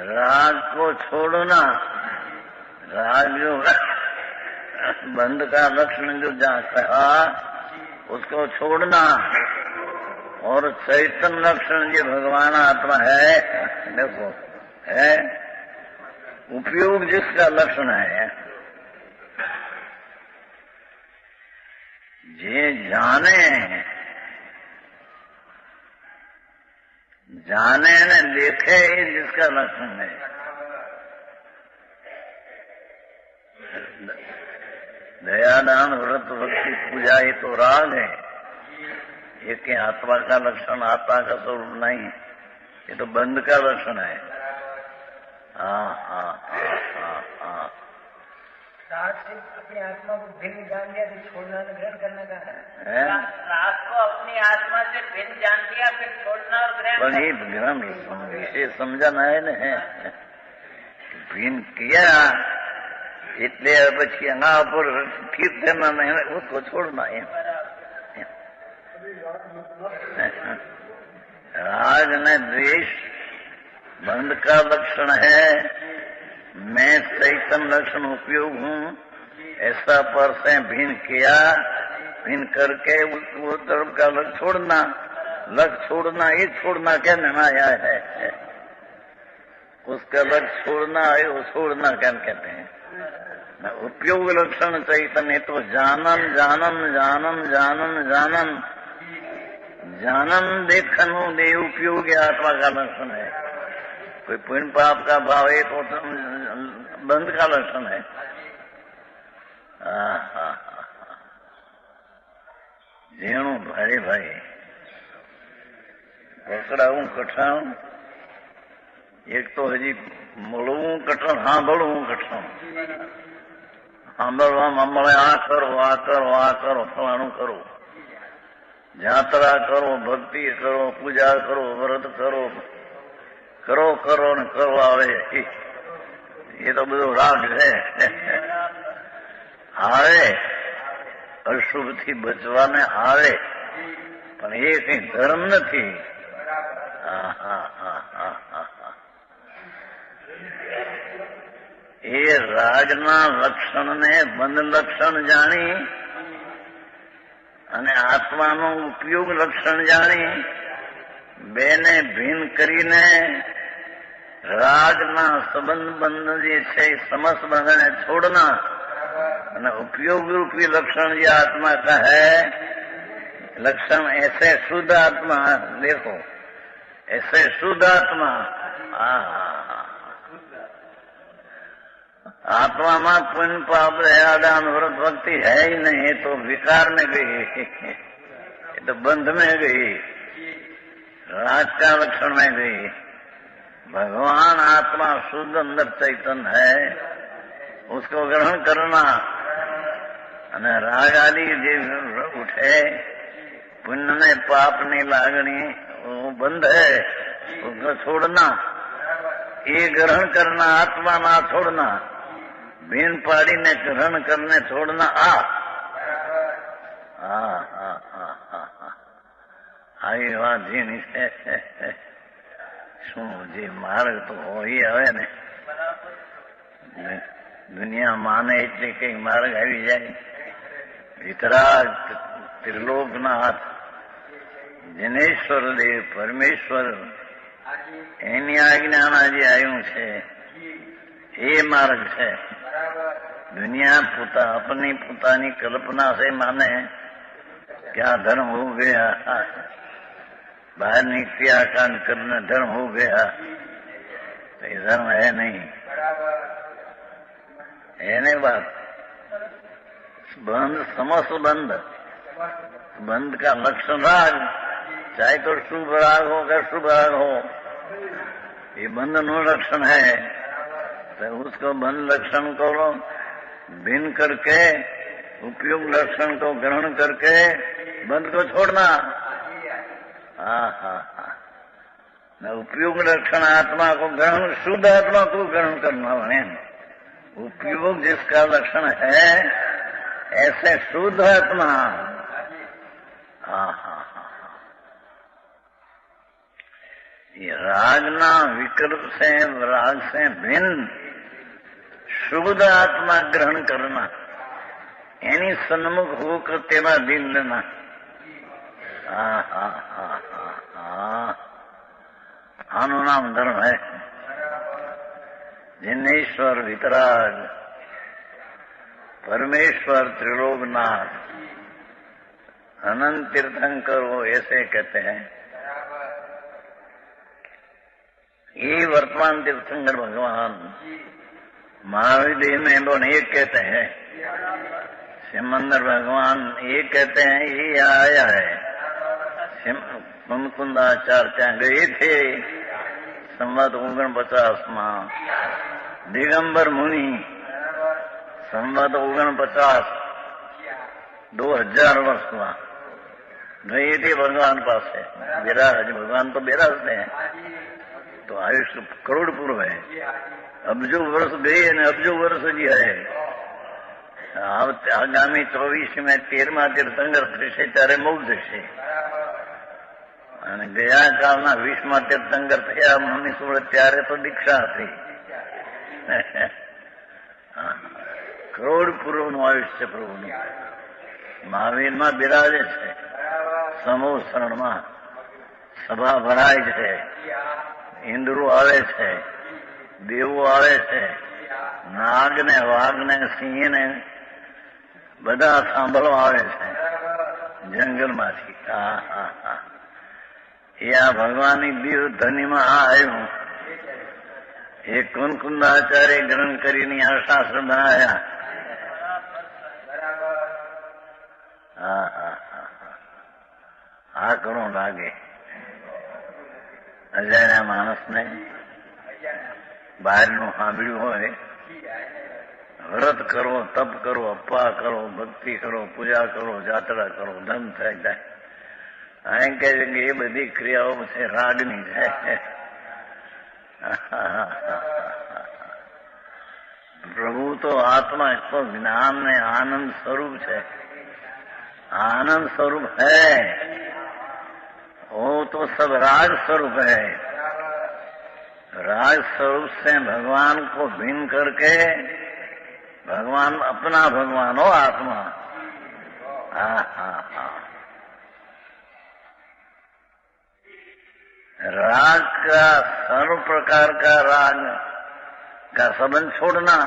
राग को छोड़ना. राग जो बंध का लक्षण जो जहाँ कहा उसको छोड़ना, और चैतन्य लक्षण जो भगवान आत्मा है, देखो है उपयोग जिसका लक्षण है, जे जाने ने देखे ये जिसका लक्षण है. दयादान व्रत भक्ति पूजा ये तो राग है, ये के आत्मा का लक्षण, आत्मा का स्वरूप नहीं, ये तो बंध का लक्षण है. अपनी आत्मा को भिन्न जान लिया तो छोड़ना ग्रहण करने का है. राग को अपनी आत्मा से भिन्न जान लिया फिर छोड़ना और ग्रहण विषय समझना है न. भिन्न किया એટલે પછી એના ઉપર ઠીક થના નહીં, उसको छोड़ना है. राग ने द्वेष बंध का लक्षण है. मैं चैतन्य लक्षण उपयोग हूँ, ऐसा पर से भिन्न किया, भिन्न करके वो तरफ का लक्ष्य छोड़ना. लक्ष्य छोड़ना, ये छोड़ना क्या आया है, उसका लक्ष्य छोड़ना है, वो छोड़ना क्या कहते हैं. उपयोग लक्षण चैतन्य तो जानन जानन जानन जानन जानन जानन देखनु दे उपयोग आत्मा का लक्षण है. कोई पुण्य पाप का भाव है तो बंध का लक्षण है. झीणु भाई भाई પકડાવું કઠણ, એક તો હજી મળવું કઠણ, સાંભળવું કઠણ. સાંભળવામાં મળે આ કરો આ કરો આ કરો ફલાણું કરો, જાત્રા કરો, ભક્તિ કરો, પૂજા કરો, વ્રત કરો, કરો કરો ને કરો આવે. એ તો બધું રાગ છે. આવે અશુભથી બચવાને આવે, પણ એ કઈ ધર્મ નથી. એ રાગના લક્ષણને બંધ લક્ષણ જાણી અને આત્માનો ઉપયોગ લક્ષણ જાણી બેને ભિન્ન કરીને રાગના સંબંધ બંધ જે છે સમસ્ત બંધને છોડના અને उपयोग रूपी लक्षण ये आत्मा का है. लक्षण ऐसे शुद्ध आत्मा, देखो ऐसे शुद्ध आत्मा. आत्मा में पुण्य पाप दया दान व्रत भक्ति है ही नहीं, तो विकार में गई, ये तो बंध में गई, राग का लक्षण में गई। भगवान आत्मा शुद्ध अंदर चैतन्य है, उसको ग्रहण करना, राग आदि जो उठे पुण्य ने पाप ने लागणी वो बंद है, उसको छोड़ना, ये ग्रहण करना, आत्मा ना छोड़ना, बीन पाड़ी ने ग्रहण करने छोड़ना। आई बात जीनी है શું જે માર્ગ તો હોય હવે ને, દુનિયા માને એટલે કઈ માર્ગ આવી જાય. વિતરાગ ત્રિલોકનાથ જનેશ્વર દેવ પરમેશ્વર એની આજ્ઞાના જે આવ્યું છે એ માર્ગ છે. दुनिया अपनी પોતાની कल्पना से माने क्या धर्म हो गया, बाहर क्रियाकांड करना धर्म हो गया, तो ये धर्म है नहीं, है नहीं बात. बंध समस्त बंध, बंध का लक्षण राग, चाहे तो शुभ राग हो या शुभ राग हो, ये बंध नो लक्षण है. तो उसको बंध लक्षण को भिन्न करके उपयोग लक्षण को ग्रहण करके बंध को छोड़ना. उपयोग लक्षण आत्मा को ग्रहण, शुद्ध आत्मा को ग्रहण करना बने. उपयोग जिसका लक्षण है ऐसे शुद्ध आत्मा. ये रागना विकल्प से, राग से भिन्न शुद्ध आत्मा ग्रहण करना, यानी सन्मुख होकर तेरा दिल लेना. आनु नाम धर्म है. जिनेश्वर वितराग परमेश्वर त्रिलोकनाथ अनंत तीर्थंकर वो ऐसे कहते हैं. ये वर्तमान तीर्थंकर भगवान महावीर में लोग एक कहते हैं, सिमंदर भगवान ये कहते हैं ये आया है. मुकुंदाचार्य ત્યાં गए थे संवत 49 में. दिगंबर मुनि संवत 49 2000 वर्ष में गए थे भगवान पास से. बिराज भगवान तो बिराजते हैं, तो आयुष्य करोड़ पूर्व है. अबजो वर्ष गए ने अबजो वर्ष जी है. आगामी 24 में 13मा तीर्थंकर થશે ત્યારે મોક્ષ થશે. અને ગયા કાળના 20મા તીર્થંકર થયા મુનિ 16 ત્યારે તો દીક્ષા હતી. કરોડ પૂર્વનું આયુષ્ય પ્રભુનું. મહાવીરમાં બિરાજે છે, સમૂહ શરણમાં સભા ભરાય છે, ઇન્દ્રો આવે છે, દેવો આવે છે, નાગ ને વાઘ ને સિંહ ને બધા સાંભળવા આવે છે જંગલમાંથી. એ આ ભગવાનની દિવ્ય ધ્વનિમાં આવ્યું. એ કુંકુંદાચાર્ય ગ્રહણ કરીને આ શાસ્ત્ર બનાવ્યા. આ કરું લાગે અજાણ્યા માણસને બહારનું સાંભળ્યું હોય. વ્રત કરો, તપ કરો, અપ્પા કરો, ભક્તિ કરો, પૂજા કરો, જાત્રા કરો, ધન થઈ જાય. એમ કહે છે કે એ બધી ક્રિયાઓ છે રાગની છે. પ્રભુ તો આત્મા તો જ્ઞાન ને આનંદ સ્વરૂપ છે. आनंद स्वरूप है, वो तो सब राग स्वरूप है. राग स्वरूप से भगवान को भिन्न करके भगवान अपना भगवान हो आत्मा. राग का सर्व प्रकार का राग का संबंध छोड़ना.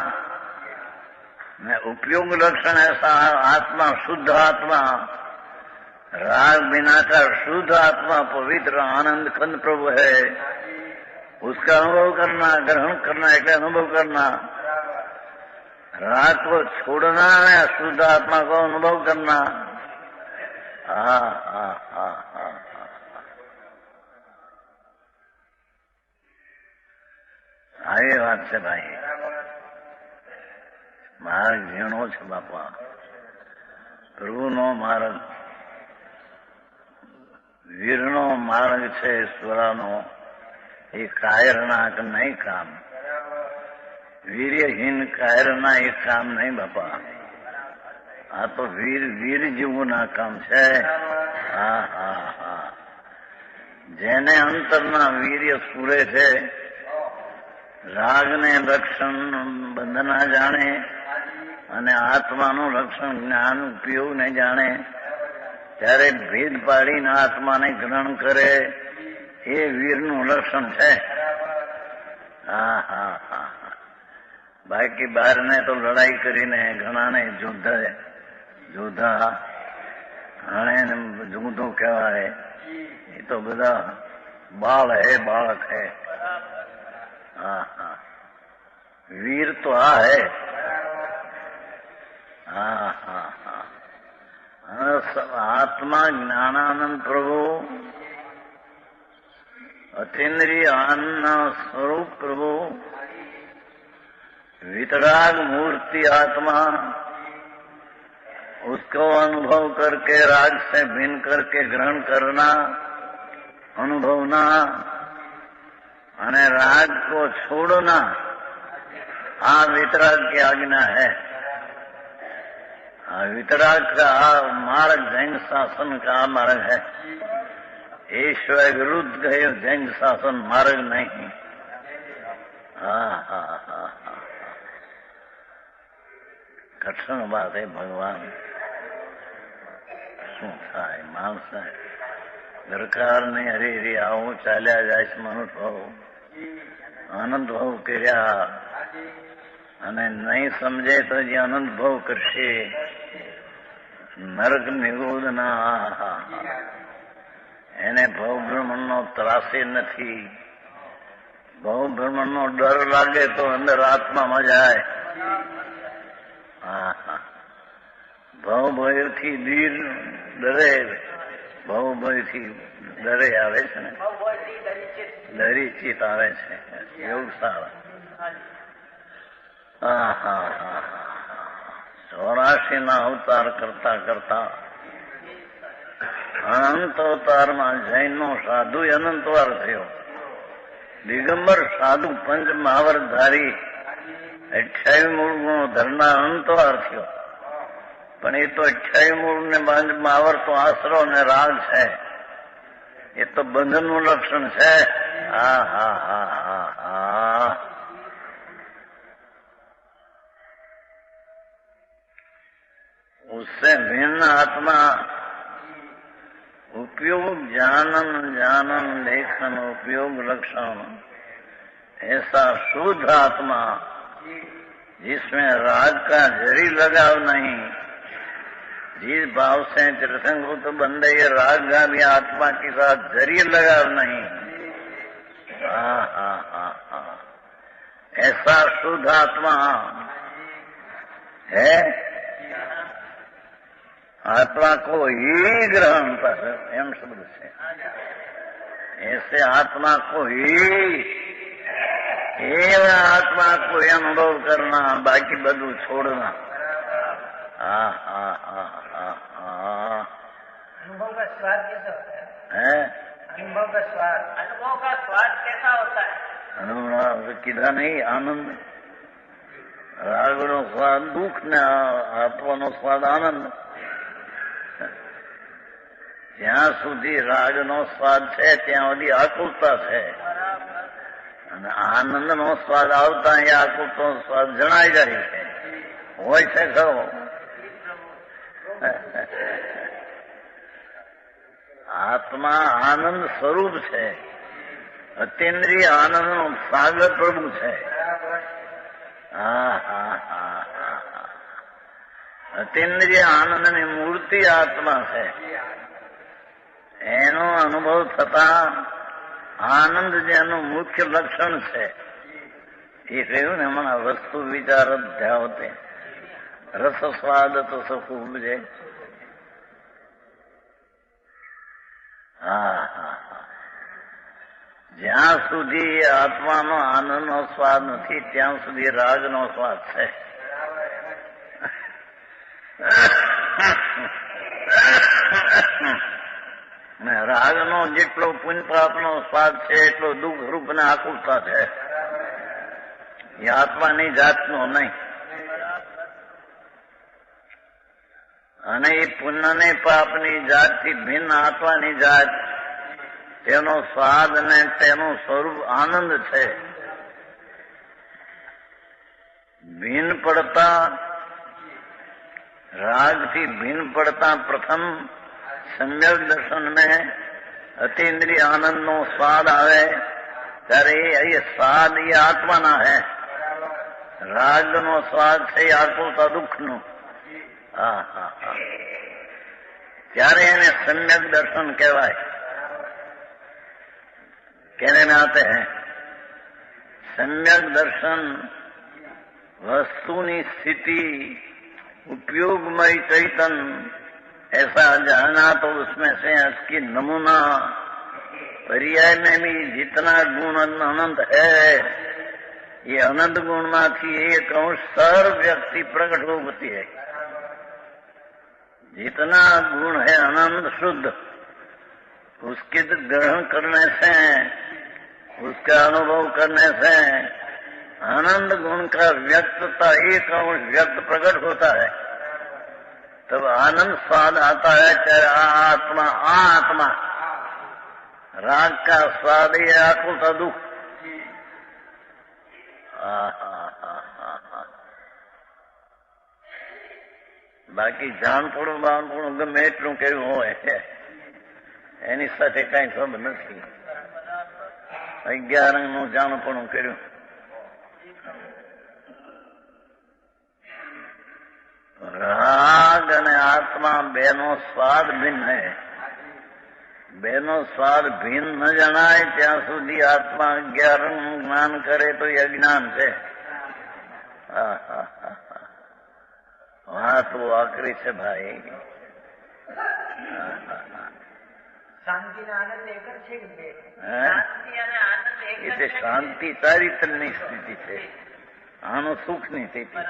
उपयोग लक्षण ऐसा आत्मा शुद्ध आत्मा, राग बिना का शुद्ध आत्मा पवित्र आनंद खंड प्रभु है. उसका अनुभव करना, ग्रहण करना, एक अनुभव करना. राग को छोड़ना है, शुद्ध आत्मा को अनुभव करना। આવી વાત છે ભાઈ. માર્ગ ઝીણો છે બાપા. પ્રભુનો માર્ગ વીરનો માર્ગ છે ઈશ્વરનો. એ કાયરના નહીં કામ, વીર્યહીન કાયરના એ કામ નહીં બાપા. આ તો વીર જેવું ના કામ છે. જેને અંતરના વીર્ય સ્ફુરે છે, રાગને રક્ષણ બંધના જાણે અને આત્માનું રક્ષણ જ્ઞાન ઉપયોગને જાણે, ત્યારે ભેદ પાડીને આત્માને ગ્રહણ કરે, એ વીરનું લક્ષણ છે. બાકી બહારને તો લડાઈ કરીને ઘણાને જોધા ઘણે જૂધો કહેવાય. એ તો બધા બાળ હે, બાળક હે. वीर तो है. आत्मा ज्ञानानंद प्रभु, अतीन्द्रिय आनंद स्वरूप प्रभु, वितराग मूर्ति आत्मा, उसको अनुभव करके राग से भिन्न करके ग्रहण करना, अनुभवना અને રાગ को छोड़ना, वितराग की आज्ञा है. वितराग का मार्ग जैन शासन का मार्ग है. ईश्वर विरुद्ध गए जैन शासन मार्ग नहीं. कठिन बात है भगवान. શું થાય માણસ દરકાર નહીં. હરી હરી આવું ચાલ્યા જાય છે. મનુષ્ય આનંદ ભાવ કર્યા અને નહીં સમજે તો જે આનંદ ભાવ કરશે, નરક નિગોદના. એને ભવ ભ્રમણનો ત્રાસે નથી. ભવ ભ્રમણનો ડર લાગે તો અંદર આત્મામાં જાય. ભવ ભયથી દીર ડરે, ભવ ભયથી ડરે આવે છે ને, ડરી ચિત આવે છે. એવું સારા. 84 અવતાર કરતા કરતા અનંત અવતારમાં જૈનનો સાધુ અનંતવાર થયો. દિગંબર સાધુ પંચ મહાવરધારી 28 મૂળનો ધરનાર અનંતવાર થયો. પણ એ તો 28 મૂળ ને પંચ મહાવર તો આશરો ને રાગ છે. એ તો બંધનનું લક્ષણ છે. उससे भिन्न आत्मा उपयोग जानन लेखन उपयोग लक्षण, ऐसा शुद्ध आत्मा जिसमें राग का जरी लगाव नहीं, जिस भाव से त्रिसंगत बंदे ये राग भी आत्मा के साथ जरी लगाव नहीं. ऐसा शुद्ध आत्मा है. आत्मा को ही ग्रहण पर एम शब्द से, ऐसे आत्मा को ही आत्मा को अनुभव करना, बाकी बधु छोड़ना. अनुभव का स्वाद कैसा होता है? अनुभव का स्वाद कैसा होता है? अनुभव किधा नहीं आनंद. रागनो स्वाद दुख ने आत्मानो स्वाद आनंद. જ્યાં સુધી રાગનો સ્વાદ છે ત્યાં સુધી આકુલતા છે, અને આનંદનો સ્વાદ આવતા એ આકુલતો સ્વાદ જણાઈ જાય છે. હોય છે ખરો. આત્મા આનંદ સ્વરૂપ છે. અતિન્દ્રિય આનંદનો સાગર પ્રભુ છે. અતિન્દ્રિય આનંદની મૂર્તિ આત્મા છે. એનો અનુભવ થતા આનંદ જેનું મુખ્ય લક્ષણ છે. એ કહ્યું ને હમણાં વસ્તુ વિચાર અધ્યાવતે રસ સ્વાદ તો સુખ ઉપજે. હા હા હા. જ્યાં સુધી આત્માનો આનંદનો સ્વાદ નથી ત્યાં સુધી રાગનો સ્વાદ છે. રાગનો જેટલો પુણ્ય પાપનો સ્વાદ છે એટલો દુઃખ રૂપ ને આકુલતા છે. એ આત્માની જાતનો નહીં. અને એ પુણ્ય ને પાપની જાતથી ભિન્ન આત્માની જાત, તેનો સ્વાદ અને તેનું સ્વરૂપ આનંદ છે. ભિન્ન પડતા, રાગથી ભિન્ન પડતા પ્રથમ સમ્યક દર્શન में અતિન્દ્રિય આનંદનો સ્વાદ આવે ત્યારે એ સ્વાદ એ આત્માના હે. રાગનો સ્વાદ છે એ આકુલતા દુઃખનો. હા હા હા. ત્યારે એને સમ્યક દર્શન કહેવાય. कहने में आते हैं सम्यक दर्शन वस्तुनी स्थिति उपयोगमय चैतन ऐसा जानना तो उसमें से उसकी नमूना पर्याय में भी जितना गुण अनंत है ये अनंत गुण माथी एक अंश सर्व व्यक्ति प्रकट होती है. जितना गुण है अनंत शुद्ध उसके ग्रहण करने से, उसका अनुभव करने से आनंद गुण का व्यक्तता एक अंश व्यक्त प्रकट होता है. तब आनंद स्वाद आता है. चाहे आत्मा राग का स्वाद ये आकुलता दुख. બાકી જાણપણું બાણપણું ગમે એટલું કેવું હોય એની સાથે કઈ સંબંધ નથી. 11 અંગનું જાણપણું કર્યું. રાગ અને આત્મા બેનો સ્વાદ ભિન્ન હે. બેનો સ્વાદ ભિન્ન ન જણાય ત્યાં સુધી આત્મા 11 અંગનું જ્ઞાન કરે તો એ અજ્ઞાન છે. વાત બહુ આકરી છે ભાઈ. એટલે શાંતિ ચારિત્રની સ્થિતિ છે. આનો સુખની સ્થિતિ.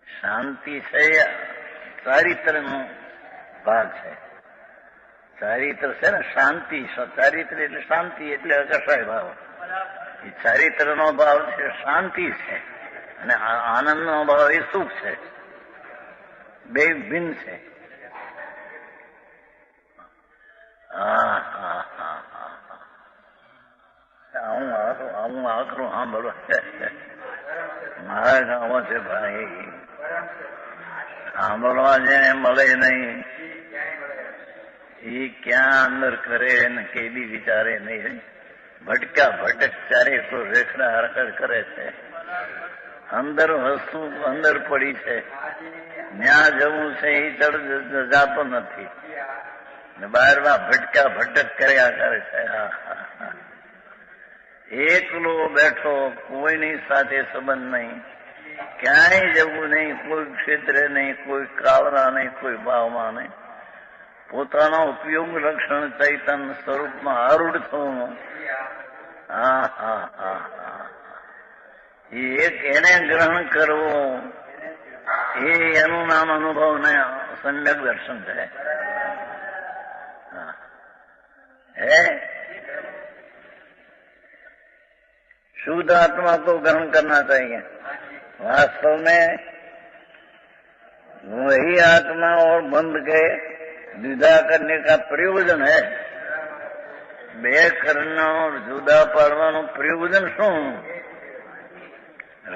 શાંતિ છે ચારિત્રનો ભાગ છે. ચારિત્ર છે ને શાંતિ. ચારિત્ર એટલે શાંતિ એટલે અકસાય ભાવ. એ ચારિત્રનો ભાવ છે શાંતિ છે અને આનંદનો ભાવ એ સુખ છે. બે ભિન્ન છે. હું આકરું સાંભળવા મારા ગામમાં છે ભાઈ. સાંભળવા જેને મળે નહીં એ ક્યાં અંદર કરે ને કેદી વિચારે નહીં. ભટકા ભટક ચારે તો રેખડા હરકત કરે છે. અંદર વસ્તુ અંદર પડી છે. ન્યા જવું છે એ જાતો નથી. બહારમાં ભટકા ભટક કર્યા કરે છે. એકલો બેઠો, કોઈની સાથે સંબંધ નહીં, ક્યાંય જવું નહીં, કોઈ ક્ષેત્રે નહીં, કોઈ કાવરા નહીં, કોઈ ભાવમાં નહીં. પોતાનો ઉપયોગ લક્ષણ ચૈતન સ્વરૂપમાં આરૂઢ થવું. એક એને ગ્રહણ કરવું એ એનું નામ અનુભવ ને સમ્યક દર્શન છે. शुद्ध आत्मा को ग्रहण करना चाहिए. वास्तव में वही आत्मा और बंद के जुदा करने का प्रयोजन है. બે કરનો જુદા પાડવાનું પ્રયોજન શું?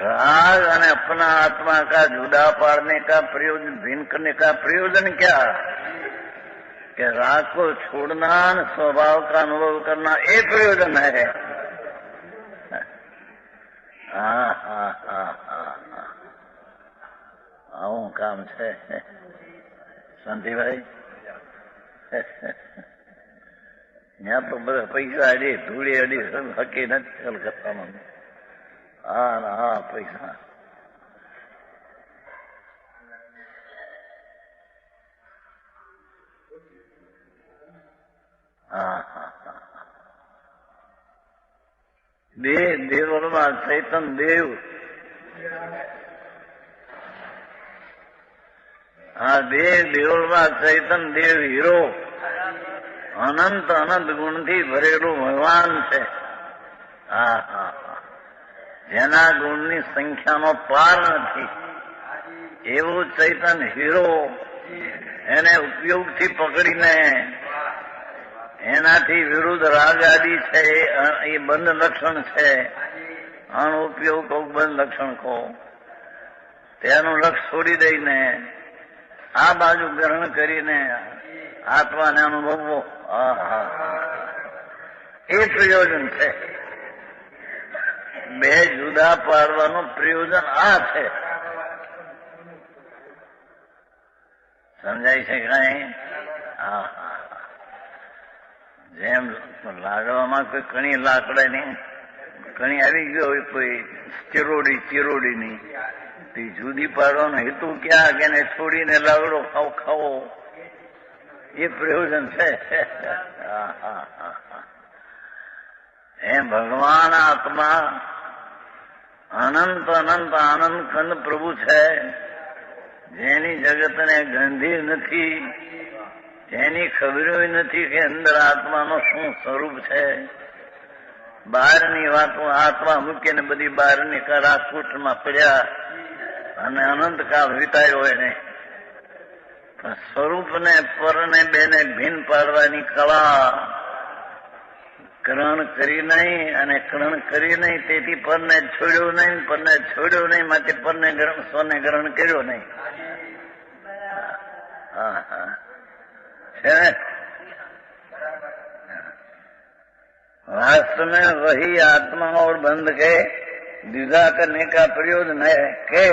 राग અને अपना आत्मा का जुदा पाड़ने का प्रयोजन, भिन्न करने का प्रयोजन क्या? कि राग को छोड़ना, स्वभाव का अनुभव करना, ये प्रयोजन है. આવું કામ છે શાંતિભાઈ. ત્યાં તો બધા પૈસા અડી ધૂળી અડી હકી નથી કલકત્તામાં. હા પૈસા દેવમાં ચૈતન દેવ, દેવળમાં ચૈતન દેવ હીરો, અનંત અનંત ગુણથી ભરેલું ભગવાન છે. જેના ગુણની સંખ્યાનો પાર નથી એવું ચૈતન હીરો, એને ઉપયોગથી પકડીને એનાથી વિરુદ્ધ રાગ આદિ છે એ બંધ લક્ષણ છે. અણુપયોગ કહો, બંધ લક્ષણ કહો, તેનું લક્ષ છોડી દઈને આ બાજુ ગ્રહણ કરીને આત્માને અનુભવવો, એ પ્રયોજન છે. બે જુદા પાડવાનું પ્રયોજન આ છે. સમજાય છે કઈ? જેમ લાડવામાં કોઈ કણી લાકડાની કણી આવી ગયો હોય, કોઈ ચિરોડીની તે જુદી પાડવાનો હેતુ ક્યાં કે એને છોડીને લાકડો ખાવો એ પ્રયોજન છે. એમ ભગવાન આત્મા અનંત અનંત આનંદ કંદ પ્રભુ છે, જેની જગતને ગંધી નથી, એની ખબરો નથી કે અંદર આત્માનો શું સ્વરૂપ છે. બહારની વાતો આત્મા મૂકીને બધી બહારની કરાકૂટમાં પડ્યા અને અનંતકાળ વિતાયો એને. પણ સ્વરૂપને પરને બેને ભીન પાડવાની કળા ગ્રહણ કરી નહીં અને ગ્રહણ કરી નહીં, તેથી પરને છોડ્યો નહીં, પરને છોડ્યો નહીં, માટે પરને સ્વને ગ્રહણ કર્યો નહીં. वास्तव में वही आत्मा और बंध के द्विधा करने का प्रयोजन है के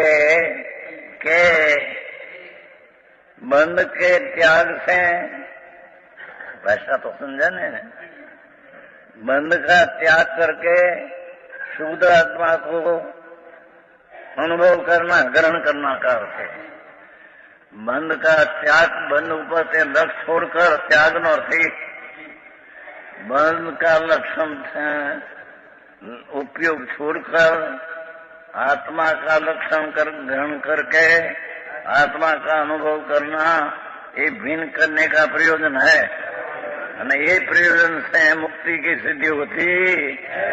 बंध के त्याग से, भाषा तो समझा ने, बंध का त्याग करके शुद्ध आत्मा को अनुभव करना, ग्रहण करना का अर्थ है. बंध का त्याग, बंध ऊपर से लक्ष्य छोड़कर त्याग नो अर्थ, बंध का लक्षण उपयोग छोड़कर आत्मा का लक्षण कर ग्रहण करके आत्मा का अनुभव करना, ये भिन्न करने का प्रयोजन है. અને એ પ્રયોજન से मुक्ति की सिद्धि होती है.